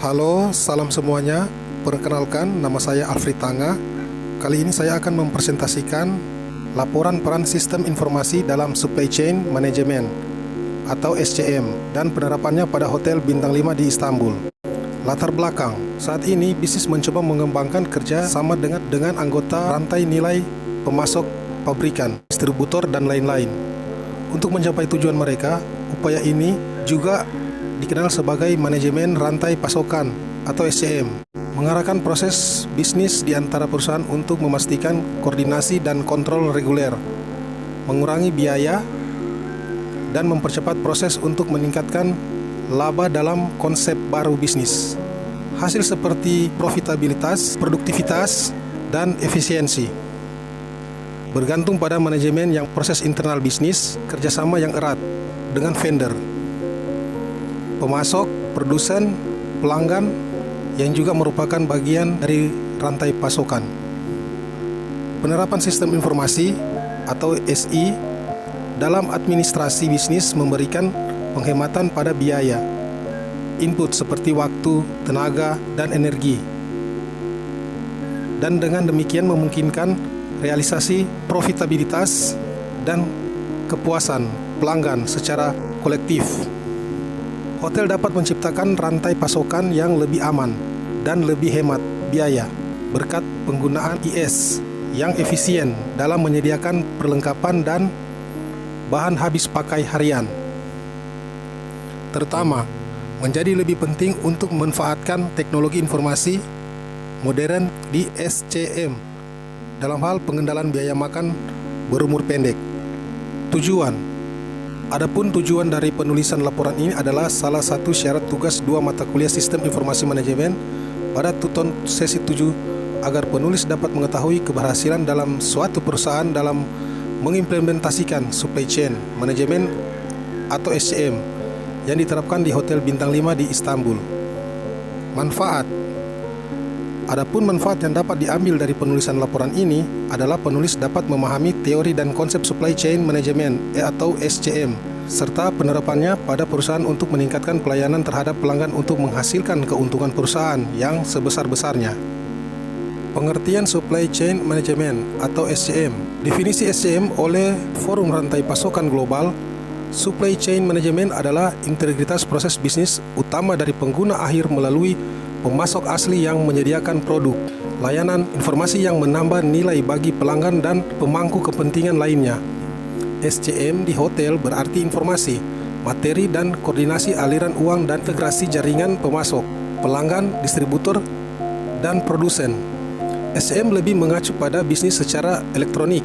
Halo, salam semuanya. Perkenalkan, nama saya Alfred Tanga. Kali ini saya akan mempresentasikan laporan peran sistem informasi dalam supply chain management atau SCM dan penerapannya pada Hotel Bintang 5 di Istanbul. Latar belakang, saat ini bisnis mencoba mengembangkan kerja sama dengan anggota rantai nilai pemasok pabrikan, distributor, dan lain-lain. Untuk mencapai tujuan mereka, upaya ini juga dikenal sebagai manajemen rantai pasokan atau SCM, mengarahkan proses bisnis di antara perusahaan untuk memastikan koordinasi dan kontrol reguler, mengurangi biaya, dan mempercepat proses untuk meningkatkan laba dalam konsep baru bisnis. Hasil seperti profitabilitas, produktivitas, dan efisiensi bergantung pada manajemen yang proses internal bisnis, kerjasama yang erat dengan vendor, pemasok, produsen, pelanggan yang juga merupakan bagian dari rantai pasokan. Penerapan sistem informasi atau SI dalam administrasi bisnis memberikan penghematan pada biaya, input seperti waktu, tenaga, dan energi. Dan dengan demikian memungkinkan realisasi profitabilitas dan kepuasan pelanggan secara kolektif. Hotel dapat menciptakan rantai pasokan yang lebih aman dan lebih hemat biaya berkat penggunaan IS yang efisien dalam menyediakan perlengkapan dan bahan habis pakai harian. Terutama, menjadi lebih penting untuk memanfaatkan teknologi informasi modern di SCM dalam hal pengendalian biaya makan berumur pendek. Adapun tujuan dari penulisan laporan ini adalah salah satu syarat tugas 2 mata kuliah Sistem Informasi Manajemen pada tuton sesi 7 agar penulis dapat mengetahui keberhasilan dalam suatu perusahaan dalam mengimplementasikan supply chain management atau SCM yang diterapkan di Hotel Bintang 5 di Istanbul. Manfaat. Adapun manfaat yang dapat diambil dari penulisan laporan ini adalah penulis dapat memahami teori dan konsep supply chain management atau SCM serta penerapannya pada perusahaan untuk meningkatkan pelayanan terhadap pelanggan untuk menghasilkan keuntungan perusahaan yang sebesar-besarnya. Pengertian supply chain management atau SCM. Definisi SCM oleh Forum Rantai Pasokan Global, supply chain management adalah integritas proses bisnis utama dari pengguna akhir melalui pemasok asli yang menyediakan produk, layanan, informasi yang menambah nilai bagi pelanggan dan pemangku kepentingan lainnya. SCM di hotel berarti informasi, materi, dan koordinasi aliran uang dan integrasi jaringan pemasok, pelanggan, distributor, dan produsen. SCM lebih mengacu pada bisnis secara elektronik.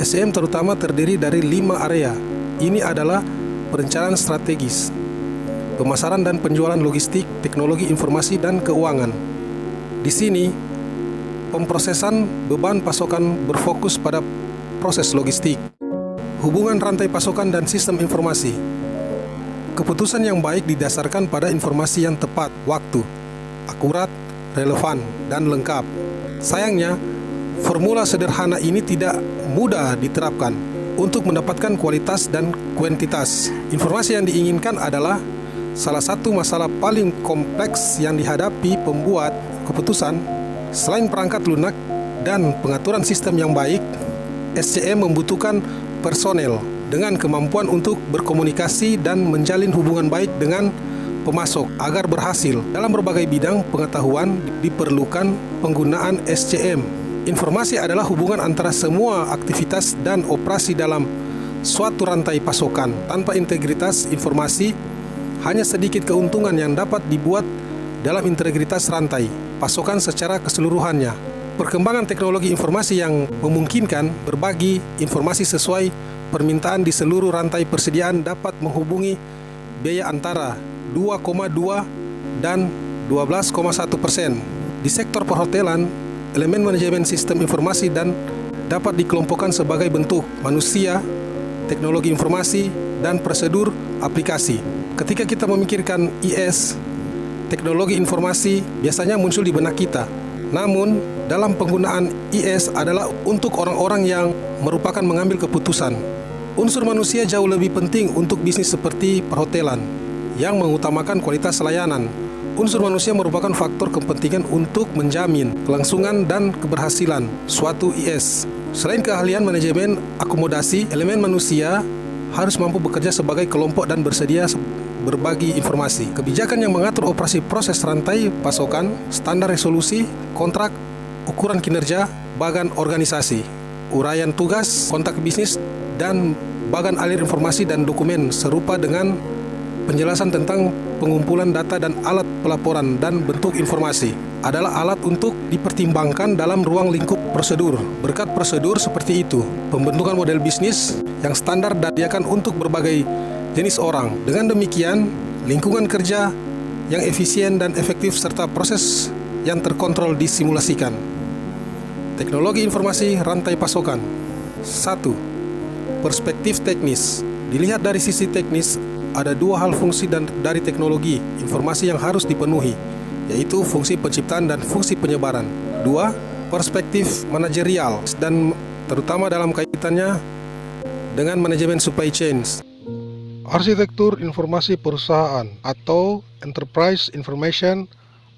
SCM terutama terdiri dari 5 area. Ini adalah perencanaan strategis, pemasaran dan penjualan logistik, teknologi informasi, dan keuangan. Di sini, pemprosesan beban pasokan berfokus pada proses logistik, hubungan rantai pasokan dan sistem informasi. Keputusan yang baik didasarkan pada informasi yang tepat, waktu, akurat, relevan, dan lengkap. Sayangnya, formula sederhana ini tidak mudah diterapkan. Untuk mendapatkan kualitas dan kuantitas informasi yang diinginkan adalah salah satu masalah paling kompleks yang dihadapi pembuat keputusan. Selain perangkat lunak dan pengaturan sistem yang baik, SCM membutuhkan personel dengan kemampuan untuk berkomunikasi dan menjalin hubungan baik dengan pemasok. Agar berhasil dalam berbagai bidang pengetahuan diperlukan penggunaan SCM. Informasi adalah hubungan antara semua aktivitas dan operasi dalam suatu rantai pasokan. Tanpa integritas informasi, hanya sedikit keuntungan yang dapat dibuat dalam integritas rantai pasokan secara keseluruhannya. Perkembangan teknologi informasi yang memungkinkan berbagi informasi sesuai permintaan di seluruh rantai persediaan dapat menghubungi biaya antara 2,2 dan 12,1%. Di sektor perhotelan, elemen manajemen sistem informasi dan dapat dikelompokkan sebagai bentuk manusia, teknologi informasi, dan prosedur aplikasi. Ketika kita memikirkan IS, teknologi informasi biasanya muncul di benak kita. Namun, dalam penggunaan IS adalah untuk orang-orang yang merupakan mengambil keputusan. Unsur manusia jauh lebih penting untuk bisnis seperti perhotelan yang mengutamakan kualitas layanan, Unsur manusia merupakan faktor kepentingan untuk menjamin kelangsungan dan keberhasilan suatu IS. Selain keahlian manajemen akomodasi, elemen manusia harus mampu bekerja sebagai kelompok dan bersedia berbagi informasi. Kebijakan yang mengatur operasi proses rantai pasokan, standar resolusi, kontrak, ukuran kinerja, bagan organisasi, uraian tugas, kontak bisnis, dan bagan alir informasi dan dokumen serupa dengan penjelasan tentang pengumpulan data dan alat pelaporan dan bentuk informasi adalah alat untuk dipertimbangkan dalam ruang lingkup prosedur. Berkat prosedur seperti itu, pembentukan model bisnis yang standar disediakan untuk berbagai jenis orang. Dengan demikian, lingkungan kerja yang efisien dan efektif serta proses yang terkontrol disimulasikan. Teknologi informasi rantai pasokan. 1. Perspektif teknis. Dilihat dari sisi teknis, ada dua hal fungsi dari teknologi informasi yang harus dipenuhi, yaitu fungsi penciptaan dan fungsi penyebaran. 2. Perspektif manajerial dan terutama dalam kaitannya dengan manajemen supply chains. Arsitektur informasi perusahaan atau Enterprise Information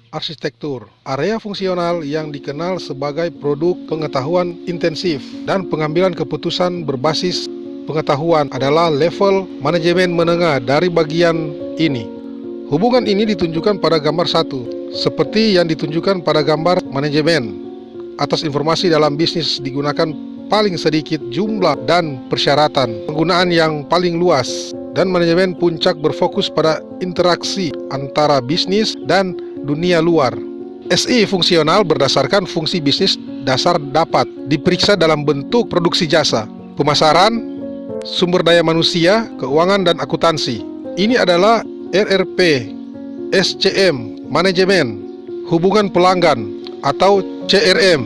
Arsitektur, area fungsional yang dikenal sebagai produk pengetahuan intensif dan pengambilan keputusan berbasis pengetahuan adalah level manajemen menengah dari bagian ini. Hubungan ini ditunjukkan pada gambar 1, seperti yang ditunjukkan pada gambar manajemen. Atas informasi dalam bisnis digunakan paling sedikit jumlah dan persyaratan penggunaan yang paling luas, dan manajemen puncak berfokus pada interaksi antara bisnis dan dunia luar. SI fungsional berdasarkan fungsi bisnis dasar dapat diperiksa dalam bentuk produksi jasa, pemasaran, sumber daya manusia, keuangan, dan akuntansi. Ini adalah RRP, SCM, manajemen, hubungan pelanggan atau CRM,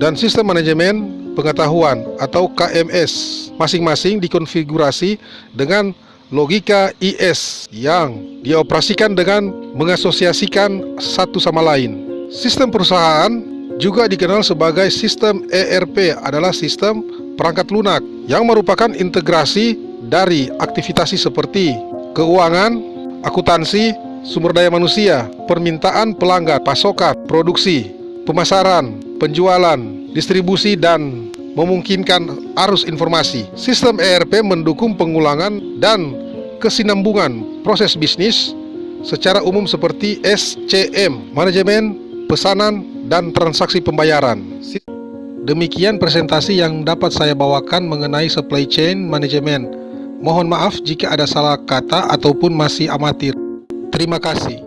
dan sistem manajemen pengetahuan atau KMS. Masing-masing dikonfigurasi dengan logika IS yang dioperasikan dengan mengasosiasikan satu sama lain. Sistem perusahaan juga dikenal sebagai sistem ERP adalah sistem perangkat lunak yang merupakan integrasi dari aktivitas seperti keuangan, akuntansi, sumber daya manusia, permintaan pelanggan, pasokan, produksi, pemasaran, penjualan, distribusi, dan memungkinkan arus informasi. Sistem ERP mendukung pengulangan dan kesinambungan proses bisnis secara umum seperti SCM, manajemen, pesanan, dan transaksi pembayaran. Demikian presentasi yang dapat saya bawakan mengenai supply chain management. Mohon maaf jika ada salah kata ataupun masih amatir. Terima kasih.